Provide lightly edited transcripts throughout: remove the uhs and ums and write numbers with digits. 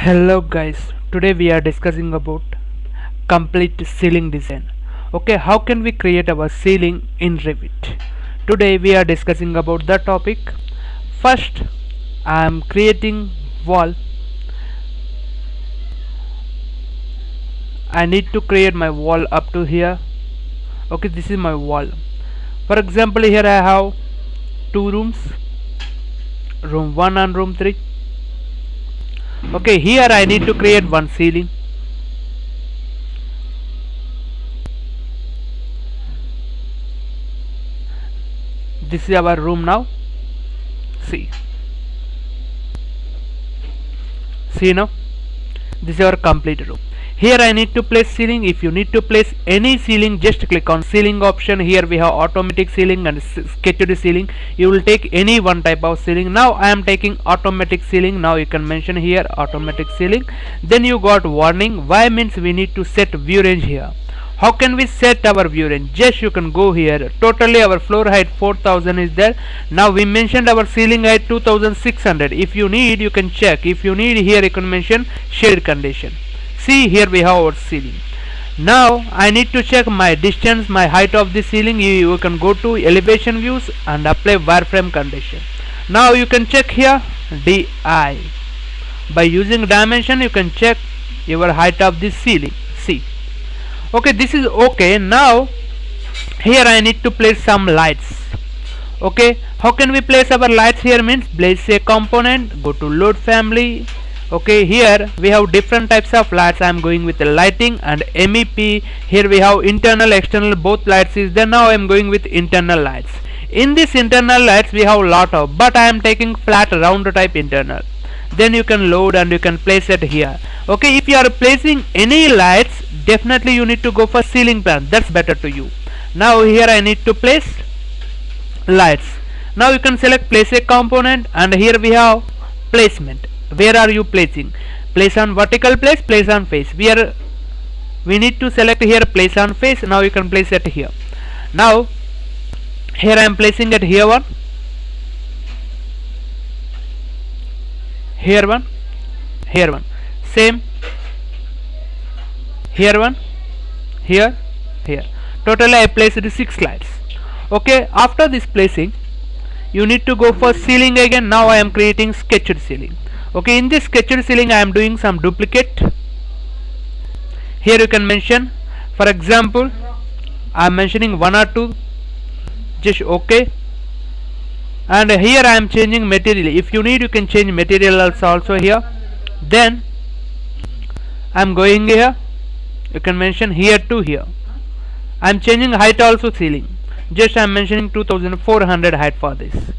Hello guys, today we are discussing about complete ceiling design. Okay, how can we create our ceiling in Revit? Today we are discussing about the topic. First, I am creating wall. I need to create my wall up to here. Okay, this is my wall. For example, here I have two rooms, room 1 and room 3. Okay, here I need to create one ceiling. This is our room now. See now, this is our complete room. Here I need to place ceiling. If you need to place any ceiling, just click on ceiling option. Here we have automatic ceiling and sketched ceiling. You will take any one type of ceiling. Now I am taking automatic ceiling. Now you can mention here automatic ceiling. Then you got warning. Why means we need to set view range here. How can we set our view range? Just you can go here. Totally our floor height 4000 is there. Now we mentioned our ceiling height 2600. If you need, you can check. If you need, here you can mention shaded condition. See, here we have our ceiling. Now I need to check my distance, my height of the ceiling. You can go to elevation views and apply wireframe condition. Now you can check here di. By using dimension you can check your height of the ceiling. See. Okay, this is okay. Now here I need to place some lights. Okay, how can we place our lights here? Means place a component, go to load family. Okay, here we have different types of lights. I am going with the lighting and MEP. Here we have internal, external, both lights is there. Now I am going with internal lights. In this internal lights we have lot of, but I am taking flat round type internal. Then you can load and you can place it here. Okay, if you are placing any lights, definitely you need to go for ceiling plan. That's better to you. Now here I need to place lights. Now you can select place a component and here we have placement. Where are you placing? Place on vertical, place on face. We need to select here place on face. Now you can place it here. Now here I am placing it here one, here one, here one, same here one, here, here. Totally I placed 6 lights. Okay, after this placing you need to go for ceiling again. Now I am creating sketched ceiling. Okay, in this sketched ceiling I am doing some duplicate. Here you can mention, for example I am mentioning 1 or 2, just okay. And here I am changing material. If you need, you can change material also here. Then I am going here, you can mention here to here. I am changing height also ceiling. Just I am mentioning 2400 height for this.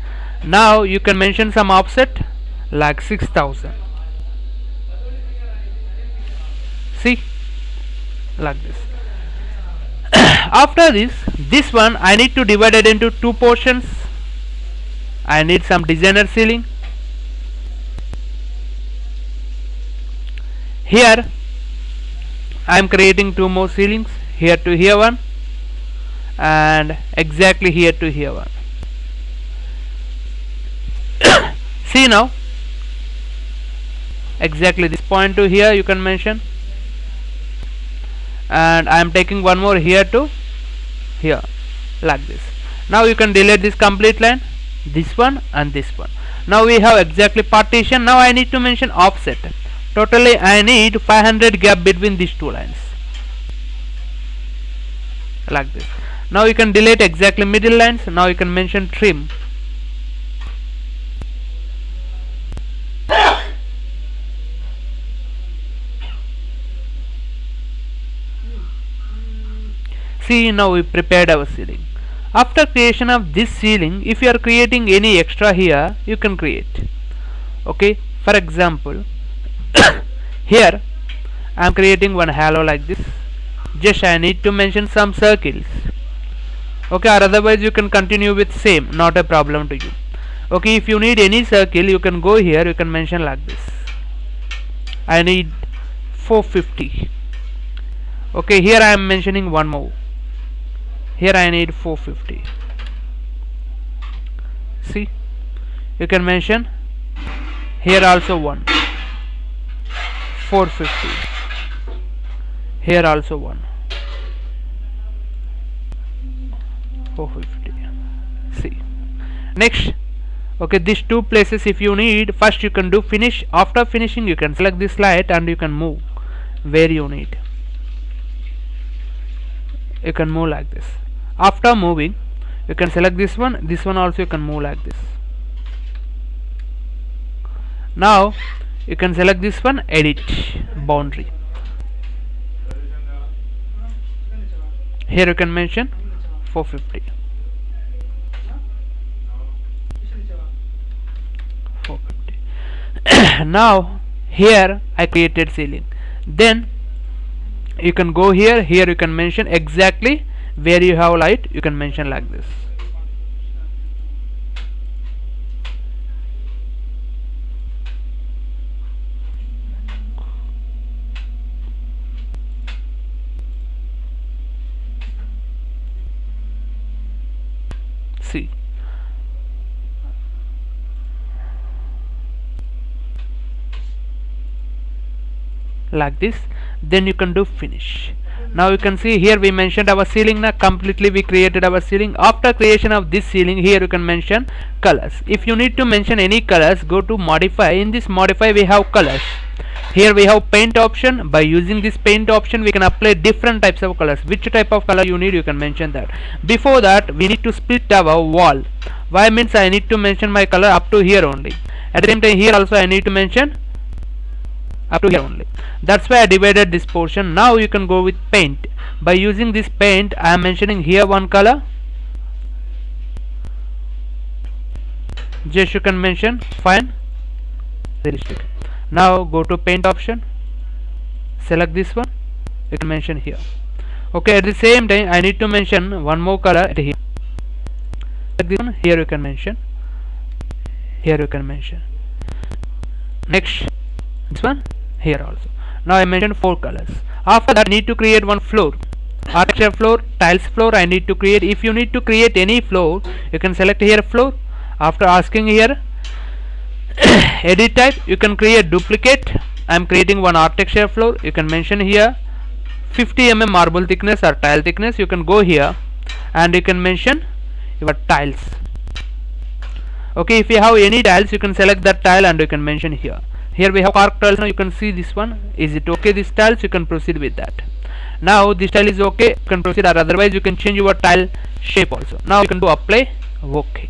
Now you can mention some offset like 6000. See, like this. After this one I need to divide it into 2 portions. I need some designer ceiling. Here I am creating 2 more ceilings, here to here one and exactly here to here one. See now, exactly this point to here you can mention, and I am taking one more here to here, like this. Now you can delete this complete line, this one and this one. Now we have exactly partition. Now I need to mention offset. Totally I need 500 gap between these 2 lines, like this. Now you can delete exactly middle lines. Now you can mention trim. See, now we prepared our ceiling. After creation of this ceiling, if you are creating any extra here, you can create. Okay, for example here I am creating one halo like this. Just I need to mention some circles. Okay, or otherwise you can continue with same, not a problem to you. Okay, if you need any circle, you can go here, you can mention like this. I need 450. Okay, here I am mentioning one more. Here I need 450. See, you can mention here also one. 450. Here also one 450. See, next, okay, these two places if you need, first you can do finish. After finishing you can select this light and you can move where you need. You can move like this. After moving you can select this one also you can move like this. Now you can select this one, edit boundary. Here you can mention 450. 450. Now here I created ceiling. Then you can go here you can mention exactly where you have light, you can mention like this. See, like this. Then you can do finish. Now you can see here we mentioned our ceiling. Now completely we created our ceiling. After creation of this ceiling, here you can mention colors. If you need to mention any colors, go to modify. In this modify we have colors. Here we have paint option. By using this paint option we can apply different types of colors. Which type of color you need, you can mention that. Before that we need to split our wall. Why means I need to mention my color up to here only. At the same time here also I need to mention up to here only. That's why I divided this portion. Now you can go with paint. By using this paint I am mentioning here one color. Just you can mention fine, realistic. Now go to paint option, select this one, you can mention here. Okay, at the same time I need to mention one more color at here. Select this one, here you can mention, here you can mention. Next this one, here also. Now I mentioned 4 colors. After that I need to create one floor, architecture floor, tiles floor I need to create. If you need to create any floor, you can select here floor. After asking here edit type, you can create duplicate. I am creating one architecture floor. You can mention here 50 mm marble thickness or tile thickness. You can go here and you can mention your tiles. Okay, if you have any tiles you can select that tile and you can mention here. Here we have cork tiles. Now you can see this one. Is it okay, this tiles? You can proceed with that. Now this tile is okay, you can proceed, or otherwise you can change your tile shape also. Now you can do apply, okay.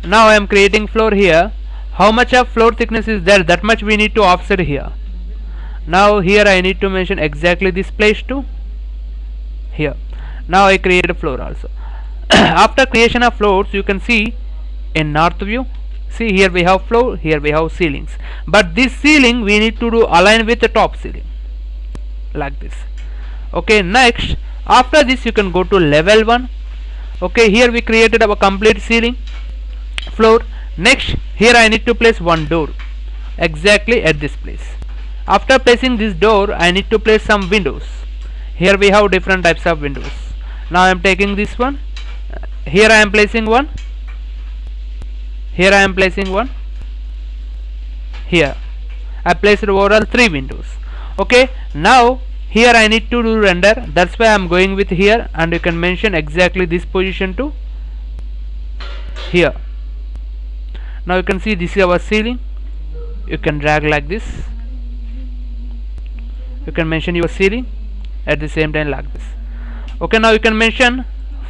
Now I am creating floor here. How much of floor thickness is there, that much we need to offset here. Now here I need to mention exactly this place to here. Now I created a floor also. After creation of floors you can see in north view, see here we have floor, here we have ceilings, but this ceiling we need to do align with the top ceiling like this. Okay, next after this you can go to level 1. Okay, here we created our complete ceiling floor. Next here I need to place one door exactly at this place. After placing this door I need to place some windows. Here we have different types of windows. Now I am taking this one, here I am placing one, here I am placing one, here I placed overall 3 windows. Okay, now here I need to do render, that's why I am going with here, and you can mention exactly this position to here. Now you can see this is our ceiling. You can drag like this, you can mention your ceiling at the same time like this. Okay, now you can mention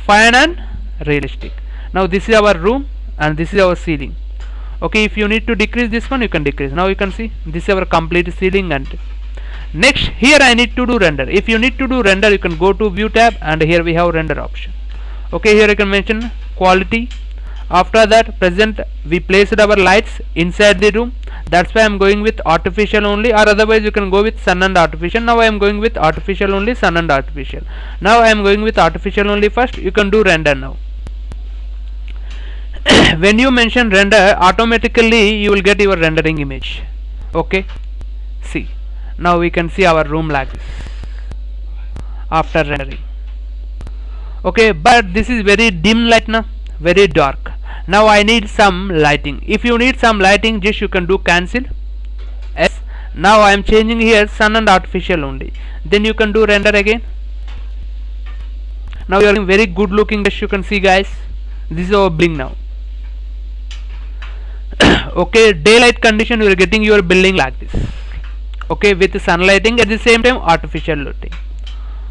fine and realistic. Now this is our room and this is our ceiling. Okay, if you need to decrease this one you can decrease. Now you can see this is our complete ceiling. And next here I need to do render. If you need to do render you can go to view tab and here we have render option. Okay, here you can mention quality. After that present we placed our lights inside the room, that's why I am going with artificial only, or otherwise you can go with sun and artificial. Now I am going with artificial only, sun and artificial. Now I am going with artificial only first. You can do render now. When you mention render, automatically you will get your rendering image. Okay, see, now we can see our room like this after rendering. Okay, but this is very dim light now, very dark. Now I need some lighting. If you need some lighting, just you can do cancel S. Now I am changing here sun and artificial only. Then you can do render again. Now you are very good looking, as you can see guys. This is our building now. Okay, daylight condition you are getting your building like this. Okay, with sunlighting, at the same time artificial lighting.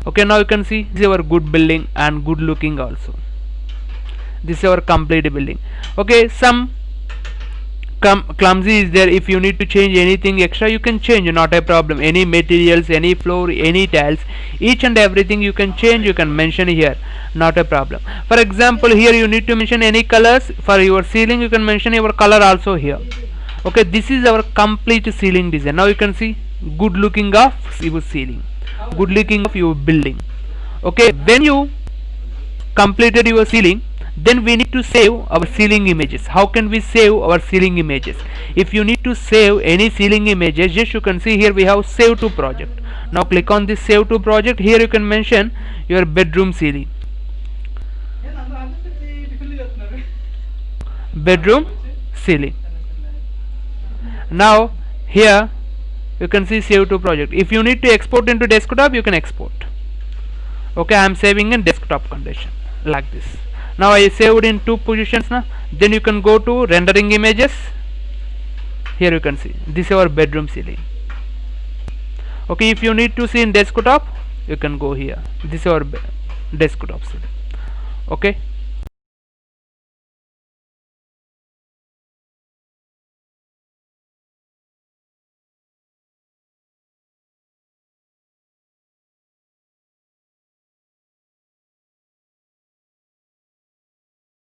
Okay, now you can see this is our good building and good looking also. This is our complete building. Okay, some clumsy is there. If you need to change anything extra, you can change, not a problem. Any materials, any floor, any tiles, each and everything you can change, you can mention here, not a problem. For example, here you need to mention any colors. For your ceiling, you can mention your color also here. Okay, this is our complete ceiling design. Now you can see good looking of your ceiling, good looking of your building. Okay, when you completed your ceiling, then we need to save our ceiling images. How can we save our ceiling images? If you need to save any ceiling images, just you can see here we have save to project. Now click on this save to project. Here you can mention your bedroom ceiling, bedroom ceiling. Now here you can see save to project. If you need to export into desktop, you can export. Okay, I am saving in desktop condition like this. Now I saved in two positions now. Then you can go to rendering images. Here you can see this is our bedroom ceiling. Okay, if you need to see in desktop, you can go here. This is our desktop ceiling. Okay.